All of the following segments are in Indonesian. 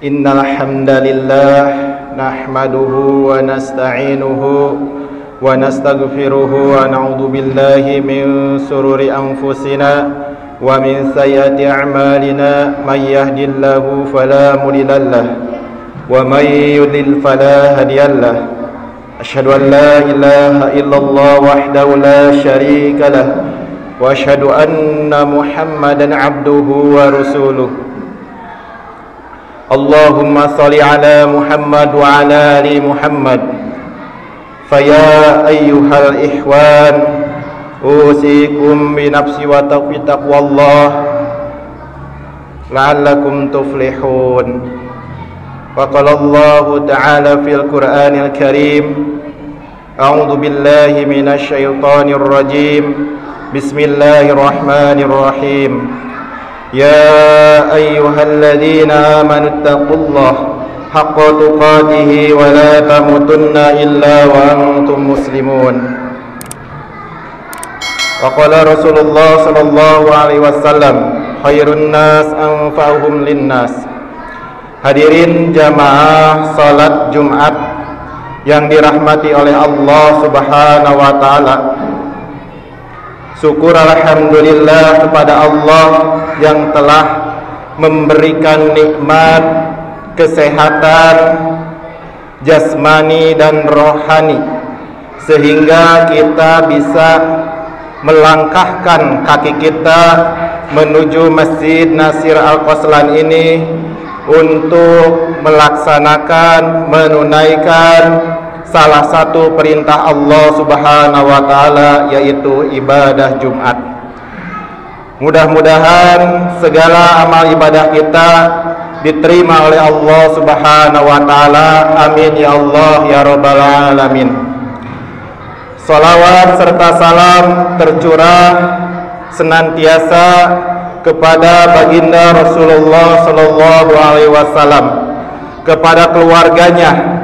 Innal hamdalillah nahmaduhu wa nasta'inuhu wa nastaghfiruhu wa na'udzu billahi min sururi anfusina wa min sayyiati a'malina may yahdihillahu fala mudilla lahu wa may yudlil fala hadiyalah. Asyhadu an la ilaha illallah wahdahu la syarika lah wa asyhadu anna Muhammadan abduhu wa rasuluh. Allahumma shalli ala Muhammad wa ala ali Muhammad. Faya ayyuhal ikhwan, usikum bi nafsi wa taqwallah la'allakum tuflihun. Wa qala Allah ta'ala fil Qur'anil Karim, a'udzu billahi minasy syaithanir rajim. Bismillahirrahmanirrahim. Ya ayyuhalladzina amanu taqullaha haqqa tuqatih wa la tamutunna illa wa antum muslimun. Wa qala Rasulullah sallallahu alaihi wasallam, khairun nas anfa'uhum linnas. Hadirin jamaah salat Jumat yang dirahmati oleh Allah Subhanahu wa taala. Syukur alhamdulillah kepada Allah yang telah memberikan nikmat kesehatan jasmani dan rohani sehingga kita bisa melangkahkan kaki kita menuju Masjid Nasir Al-Qaslan ini untuk melaksanakan, menunaikan salah satu perintah Allah Subhanahu wa taala, yaitu ibadah Jumat. Mudah-mudahan segala amal ibadah kita diterima oleh Allah Subhanahu wa taala. Amin ya Allah ya rabbal alamin. Salawat serta salam tercurah senantiasa kepada baginda Rasulullah sallallahu alaihi wasallam, kepada keluarganya,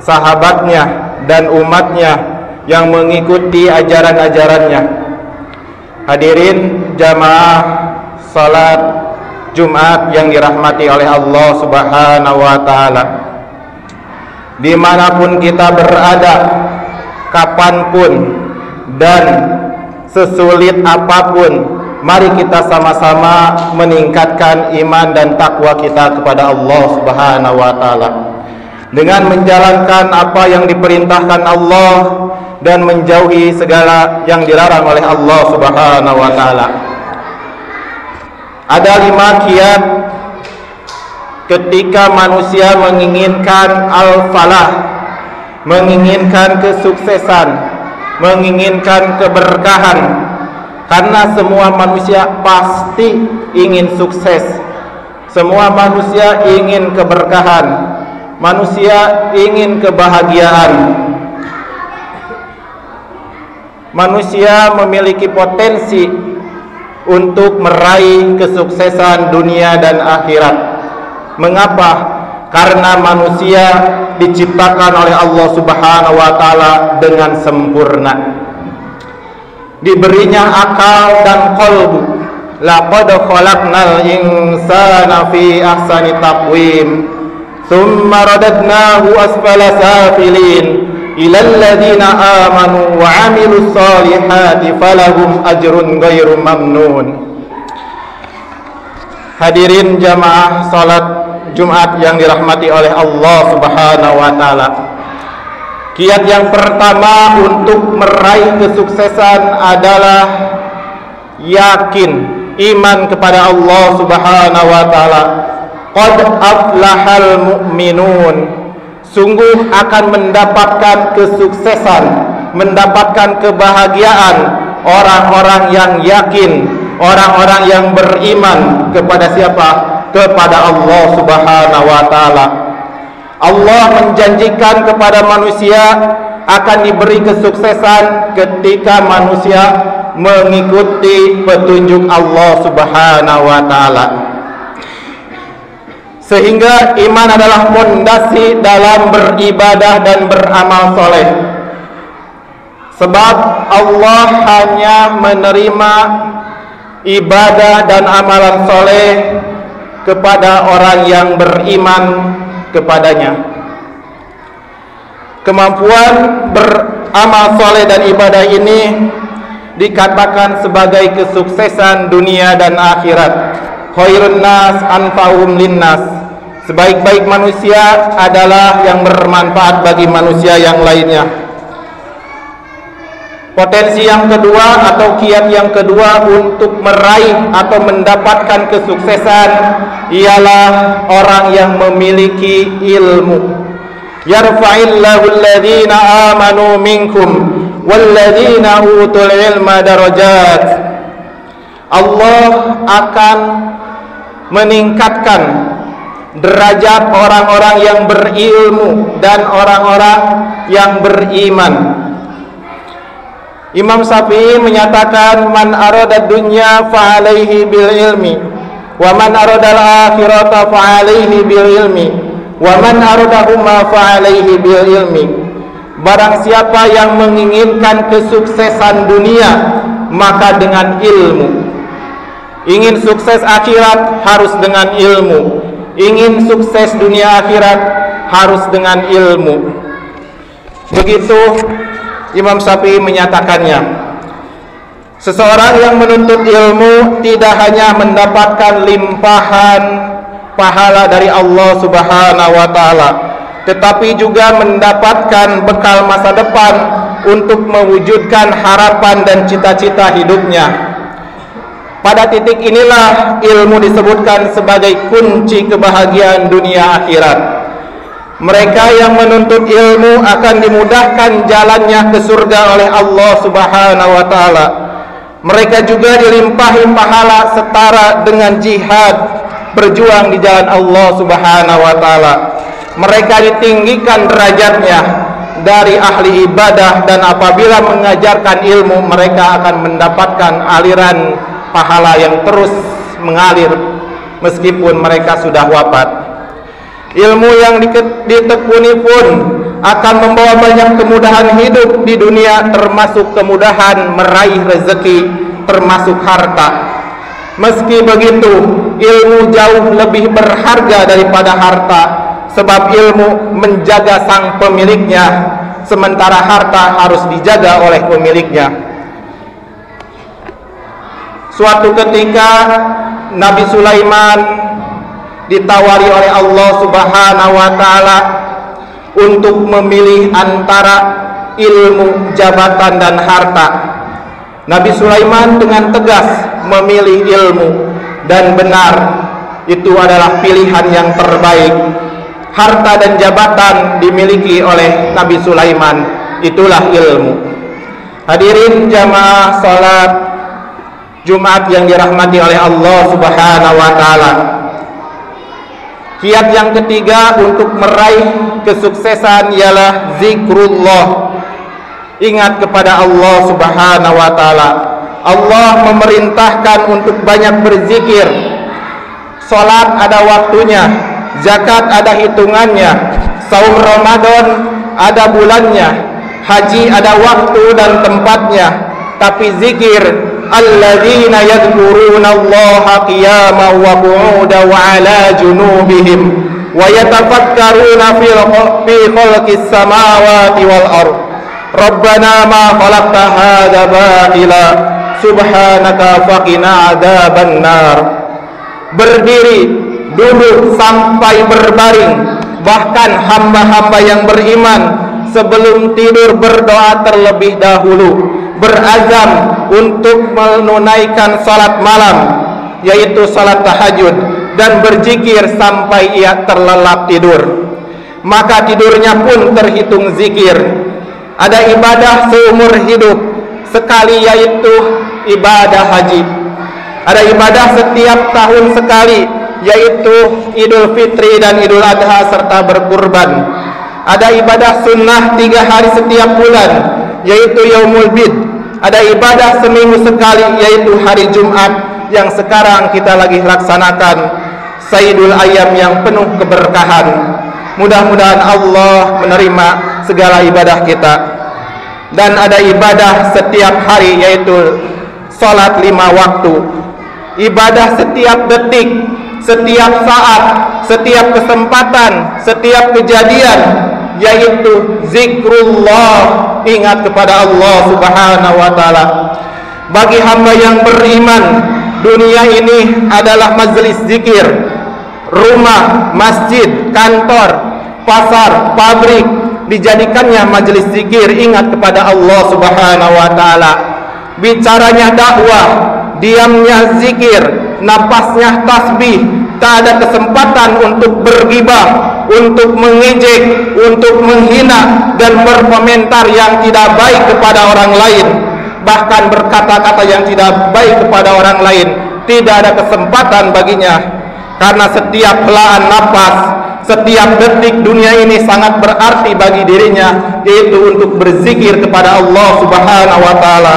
sahabatnya dan umatnya yang mengikuti ajaran-ajarannya. Hadirin jamaah salat Jumat yang dirahmati oleh Allah Subhanahu wa taala. Dimanapun kita berada, kapanpun dan sesulit apapun, mari kita sama-sama meningkatkan iman dan takwa kita kepada Allah Subhanahu wa taala dengan menjalankan apa yang diperintahkan Allah dan menjauhi segala yang dilarang oleh Allah Subhanahu wa taala. Ada 5 kiat ketika manusia menginginkan al-falah, menginginkan kesuksesan, menginginkan keberkahan. Karena semua manusia pasti ingin sukses, semua manusia ingin keberkahan, manusia ingin kebahagiaan. Manusia memiliki potensi untuk meraih kesuksesan dunia dan akhirat. Mengapa? Karena manusia diciptakan oleh Allah Subhanahu wa taala dengan sempurna, diberinya akal dan qalbu. Laqad khalaqnal insana fi ahsani taqwim thumma radadnahu asfala safilin ilal ladzina amanu wa 'amilus solihati falahum ajrun ghairu mamnun. Hadirin jamaah salat Jumat yang dirahmati oleh Allah Subhanahu wa taala. Kiat yang pertama untuk meraih kesuksesan adalah yakin, iman kepada Allah Subhanahu wa taala. Qad aflahal mu'minun. Sungguh akan mendapatkan kesuksesan, mendapatkan kebahagiaan orang-orang yang yakin, orang-orang yang beriman kepada siapa? Kepada Allah Subhanahu wa taala. Allah menjanjikan kepada manusia akan diberi kesuksesan ketika manusia mengikuti petunjuk Allah Subhanahu wa taala. Sehingga iman adalah fondasi dalam beribadah dan beramal soleh. Sebab Allah hanya menerima ibadah dan amalan soleh kepada orang yang beriman kepadanya. Kemampuan beramal soleh dan ibadah ini dikatakan sebagai kesuksesan dunia dan akhirat. Khairun nas anfa'uhum linnas. Sebaik-baik manusia adalah yang bermanfaat bagi manusia yang lainnya. Potensi yang kedua atau kiat yang kedua untuk meraih atau mendapatkan kesuksesan ialah orang yang memiliki ilmu. Yarfa'illahu alladhina amanu minkum walladhina utul ilma darajat. Allah akan meningkatkan derajat orang-orang yang berilmu dan orang-orang yang beriman. Imam Syafi'i menyatakan, man arada dunya fa'alaihi bil ilmi wa man arada al-akhirata fa'alaihi bil ilmi wa man aradahuma fa'alaihi bil ilmi. Barang siapa yang menginginkan kesuksesan dunia, maka dengan ilmu. Ingin sukses akhirat harus dengan ilmu. Ingin sukses dunia akhirat harus dengan ilmu. Begitu Imam Syafi'i menyatakannya. Seseorang yang menuntut ilmu tidak hanya mendapatkan limpahan pahala dari Allah Subhanahu wa taala, tetapi juga mendapatkan bekal masa depan untuk mewujudkan harapan dan cita-cita hidupnya. Pada titik inilah ilmu disebutkan sebagai kunci kebahagiaan dunia akhirat. Mereka yang menuntut ilmu akan dimudahkan jalannya ke surga oleh Allah Subhanahu wa taala. Mereka juga dilimpahi pahala setara dengan jihad berjuang di jalan Allah Subhanahu wa taala. Mereka ditinggikan derajatnya dari ahli ibadah, dan apabila mengajarkan ilmu mereka akan mendapatkan aliran pahala yang terus mengalir meskipun mereka sudah wafat. Ilmu yang ditekuni pun akan membawa banyak kemudahan hidup di dunia, termasuk kemudahan meraih rezeki, termasuk harta. Meski begitu, ilmu jauh lebih berharga daripada harta, sebab ilmu menjaga sang pemiliknya, sementara harta harus dijaga oleh pemiliknya. Suatu ketika Nabi Sulaiman ditawari oleh Allah Subhanahu wa taala untuk memilih antara ilmu, jabatan dan harta. Nabi Sulaiman dengan tegas memilih ilmu, dan benar itu adalah pilihan yang terbaik. Harta dan jabatan dimiliki oleh Nabi Sulaiman, itulah ilmu. Hadirin jamaah salat Jumat yang dirahmati oleh Allah Subhanahu wa taala. Kiat yang ketiga untuk meraih kesuksesan ialah zikrullah. Ingat kepada Allah Subhanahu wa taala. Allah memerintahkan untuk banyak berzikir. Salat ada waktunya, zakat ada hitungannya, saum Ramadan ada bulannya, haji ada waktu dan tempatnya. Tapi zikir, alladzina yadhkuruna Allaha qiyaman wa qu'udan wa 'ala junubihim wa yatafakkaruna fi khalqis samawati wal ardh. Rabbana ma khalaqta hadza batila subhanaka faqina 'adzaban nar. Berdiri, duduk sampai berbaring, bahkan hamba-hamba yang beriman sebelum tidur berdoa terlebih dahulu, berazam untuk menunaikan salat malam, yaitu salat tahajud, dan berzikir sampai ia terlelap tidur. Maka tidurnya pun terhitung zikir. Ada ibadah seumur hidup sekali, yaitu ibadah haji. Ada ibadah setiap tahun sekali, yaitu Idul Fitri dan Idul Adha serta berkurban. Ada ibadah sunnah 3 hari setiap bulan, yaitu Yaumul Bid. Ada ibadah seminggu sekali, yaitu hari Jumat yang sekarang kita lagi laksanakan, Sayyidul Ayyam yang penuh keberkahan. Mudah-mudahan Allah menerima segala ibadah kita. Dan ada ibadah setiap hari, yaitu salat 5 waktu. Ibadah setiap detik, setiap saat, setiap kesempatan, setiap kejadian, yaitu zikrullah, ingat kepada Allah Subhanahu wa taala. Bagi hamba yang beriman, dunia ini adalah majelis zikir. Rumah, masjid, kantor, pasar, pabrik dijadikannya majelis zikir, ingat kepada Allah Subhanahu wa taala. Bicaranya dakwah, diamnya zikir, napasnya tasbih. Tak ada kesempatan untuk bergibah, untuk mengejek, untuk menghina dan berkomentar yang tidak baik kepada orang lain, bahkan berkata-kata yang tidak baik kepada orang lain. Tidak ada kesempatan baginya, karena setiap helaan napas, setiap detik dunia ini sangat berarti bagi dirinya, yaitu untuk berzikir kepada Allah Subhanahu wa taala.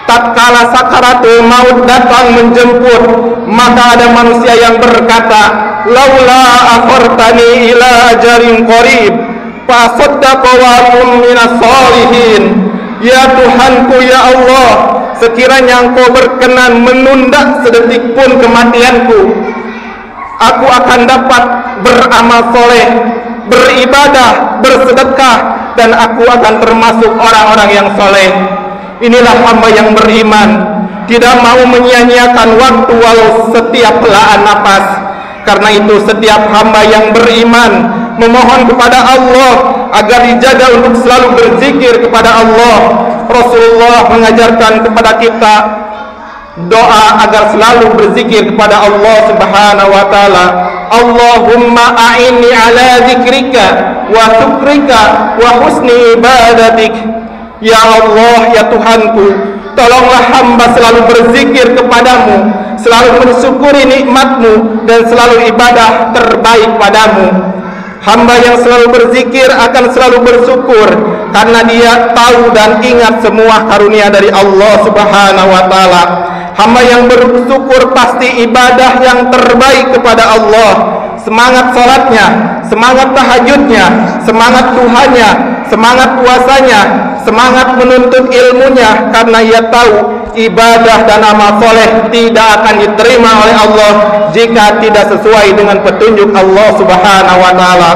Tatkala sakaratul maut datang menjemput, maka ada manusia yang berkata, laula akhartani ila ajarin qarib fa saddaqa wa akum minas solihin. Ya Tuhanku, ya Allah, sekiranya Engkau berkenan menunda sedetik pun kematianku, aku akan dapat beramal soleh, beribadah, bersedekah, dan aku akan termasuk orang-orang yang soleh. Inilah hamba yang beriman, tidak mau menyia-nyiakan waktu walau setiap helaan napas. Karena itu setiap hamba yang beriman memohon kepada Allah agar dijaga untuk selalu berzikir kepada Allah. Rasulullah mengajarkan kepada kita doa agar selalu berzikir kepada Allah Subhanahu wa taala. Allahumma a'inni ala zikrika wa syukrika wa husni ibadatik. Ya Allah, ya Tuhanku, tolonglah hamba selalu berzikir kepadamu, selalu mensyukuri nikmatmu, dan selalu ibadah terbaik padamu. Hamba yang selalu berzikir akan selalu bersyukur, karena dia tahu dan ingat semua karunia dari Allah Subhanahu wa taala. Hamba yang bersyukur pasti ibadah yang terbaik kepada Allah. Semangat salatnya, semangat tahajudnya, semangat duhanya, semangat puasanya, semangat menuntut ilmunya, karena ia tahu ibadah dan amal soleh tidak akan diterima oleh Allah jika tidak sesuai dengan petunjuk Allah Subhanahu wa taala.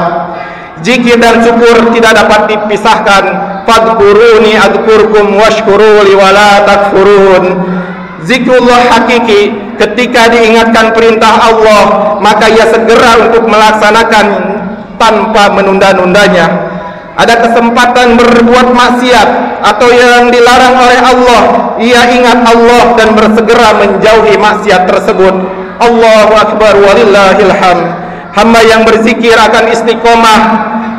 Zikir dan syukur tidak dapat dipisahkan. Fadhkuruni adzkurkum washkuruli wala takfurun. Zikrullah hakiki, ketika diingatkan perintah Allah, maka ia segera untuk melaksanakan tanpa menunda-nundanya. Ada kesempatan berbuat maksiat atau yang dilarang oleh Allah, ia ingat Allah dan bersegera menjauhi maksiat tersebut. Allahu akbar walillahil hamd. Hamba yang berzikir akan istiqomah.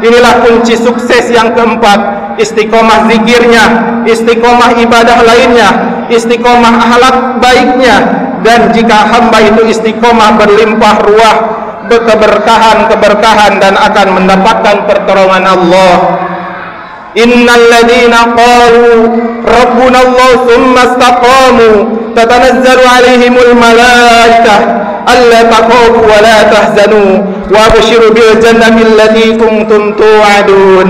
Inilah kunci sukses yang keempat. Istiqomah zikirnya, istiqomah ibadah lainnya, istiqomah akhlak baiknya. Dan jika hamba itu istiqomah berlimpah ruah, keberkahan dan akan mendapatkan pertolongan Allah. Innal ladzina qalu rabbuna Allah tsumma istaqamu tatanazzalu alaihimul malaikah alla takhafu wa la tahzanu wa abshiru bil jannati allati kuntum tu'adun.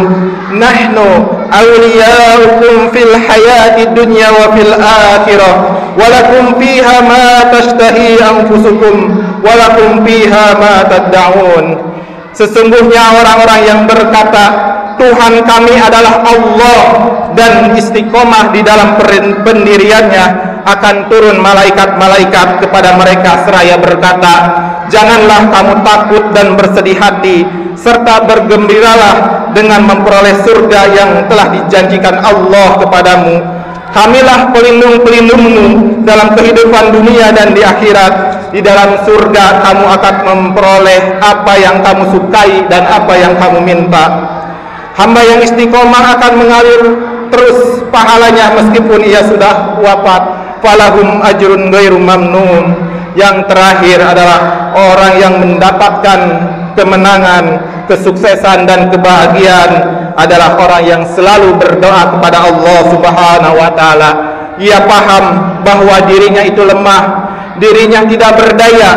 Nahnu awliyaukum fil hayati dunya wa fil akhirah wa lakum fiha ma tashtahi anfusukum wa lakum fiha ma tad'un. Sesungguhnya orang-orang yang berkata Tuhan kami adalah Allah dan istiqomah di dalam pendiriannya, akan turun malaikat-malaikat kepada mereka seraya berkata, janganlah kamu takut dan bersedih hati, serta bergembiralah dengan memperoleh surga yang telah dijanjikan Allah kepadamu. Kamilah pelindung-pelindungmu dalam kehidupan dunia dan di akhirat. Di dalam surga kamu akan memperoleh apa yang kamu sukai dan apa yang kamu minta. Hamba yang istiqomah akan mengalir terus pahalanya meskipun ia sudah wafat. Falahum ajrun ghairu mamnun. Yang terakhir adalah orang yang mendapatkan kemenangan, kesuksesan dan kebahagiaan adalah orang yang selalu berdoa kepada Allah Subhanahu wa taala. Ia paham bahwa dirinya itu lemah, dirinya tidak berdaya,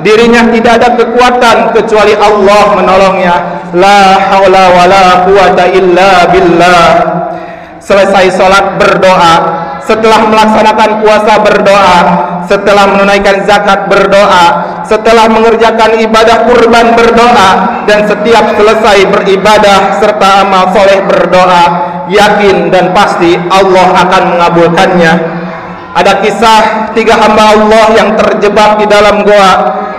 dirinya tidak ada kekuatan kecuali Allah menolongnya. La haula wala quwata illa billah. Selesai sholat berdoa, setelah melaksanakan puasa berdoa, setelah menunaikan zakat berdoa, setelah mengerjakan ibadah kurban berdoa, dan setiap selesai beribadah serta amal soleh berdoa, yakin dan pasti Allah akan mengabulkannya. Ada kisah 3 hamba Allah yang terjebak di dalam goa.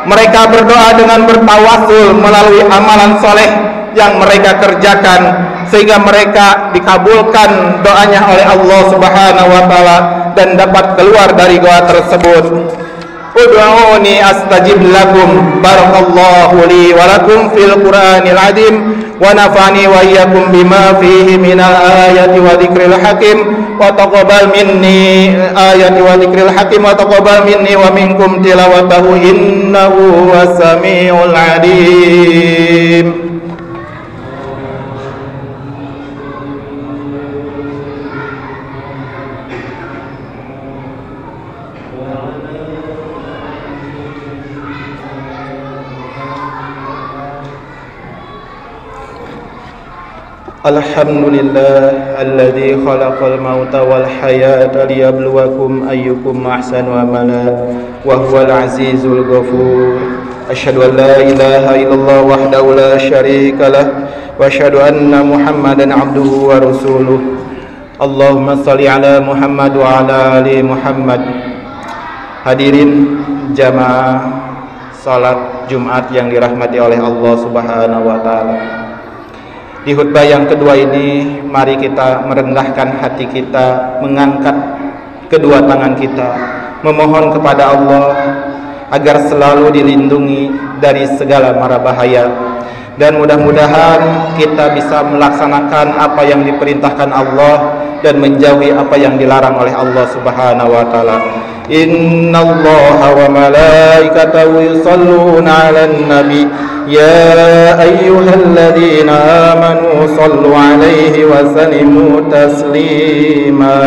Mereka berdoa dengan bertawasul melalui amalan soleh yang mereka kerjakan, sehingga mereka dikabulkan doanya oleh Allah Subhanahu wa taala dan dapat keluar dari goa tersebut. Ud'uni astajib lakum. Barakallahu li wa lakum fil Qur'anil azim wa nafa'ani wa iyyakum bima fihi minal ayati wa dzikril hakim wa taqabbal minni ayati wa dzikril hakim wa taqabbal minni wa minkum tilawatahu innahu was-sami'ul 'alim. Alhamdulillah alladzi khalaqal mauta wal hayata liyabluwakum ayyukum ahsanu amala wa huwal azizul ghafur. Asyhadu an la ilaha illallah wahdahu la syarika lah wa asyhadu anna Muhammadan abduhu wa rasuluh. Allahumma shalli ala Muhammad wa ala ali Muhammad. Hadirin jamaah salat Jumat yang dirahmati oleh Allah Subhanahu wa taala. Di khutbah yang kedua ini, mari kita merendahkan hati kita, mengangkat kedua tangan kita, memohon kepada Allah agar selalu dilindungi dari segala mara bahaya, dan mudah-mudahan kita bisa melaksanakan apa yang diperintahkan Allah dan menjauhi apa yang dilarang oleh Allah Subhanahu wa taala. Innallaha wa malaikatahu yusholluna 'alan nabi ya ayyuhalladzina amanu shallu 'alaihi wa sallimu taslima.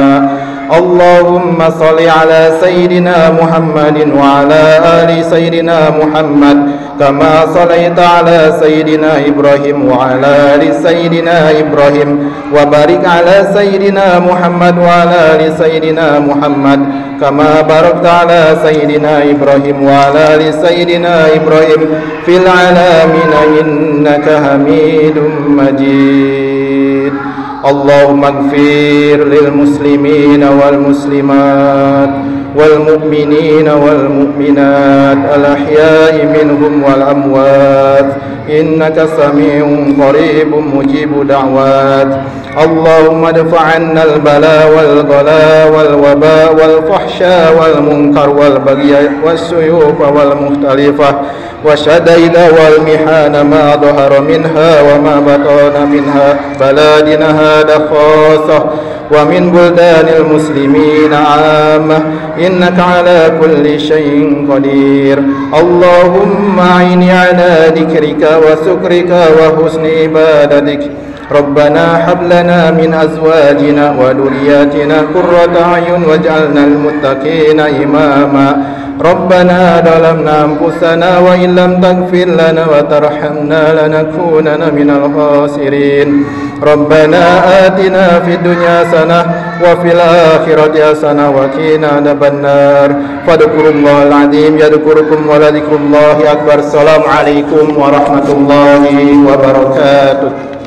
Allahumma shalli ala sayyidina Muhammadin wa ala ali sayyidina Muhammad kama shallaita ala sayyidina Ibrahim wa ala ali sayyidina Ibrahim wa barik ala sayyidina Muhammad wa ala ali sayyidina Muhammad kama barakta ala sayyidina Ibrahim wa ala ali sayyidina Ibrahim fil alamin innaka Hamidum Majid. Allahumma ighfir lil muslimina wal muslimat wal mu'minina wal mu'minat al ahya'i minhum wal amwat innaka sami'un qaribun mujibu da'wat. Allahumma dfa' 'anna al bala wal ghala wal waba wal fahsya wal munkar wal baghy was suyuf wal mukhtalifah wasyadaida wal mihana ma dhahara minha wa ma batana minha baladina hada khasah wa min buldanil muslimin 'ammah innaka ala kulli syai'in qadir. Allahumma 'inni 'ala dzikrika wa syukrika wa husni ibadatik. Rabbana hab lana min azwajina wa dhurriyyatina qurrata a'yun waj'alnal muttaqina imama. Rabbana zalamna anfusana wa illam taghfir lana wa tarhamna lanakunanna minal khasirin. Rabbana atina fid dunya hasanah wa fil akhirati hasanah wa qina adzabannar. Fadhkurullahal azim yadhkurukum wa la dzikrullahi akbar. Assalamualaikum warahmatullahi wabarakatuh.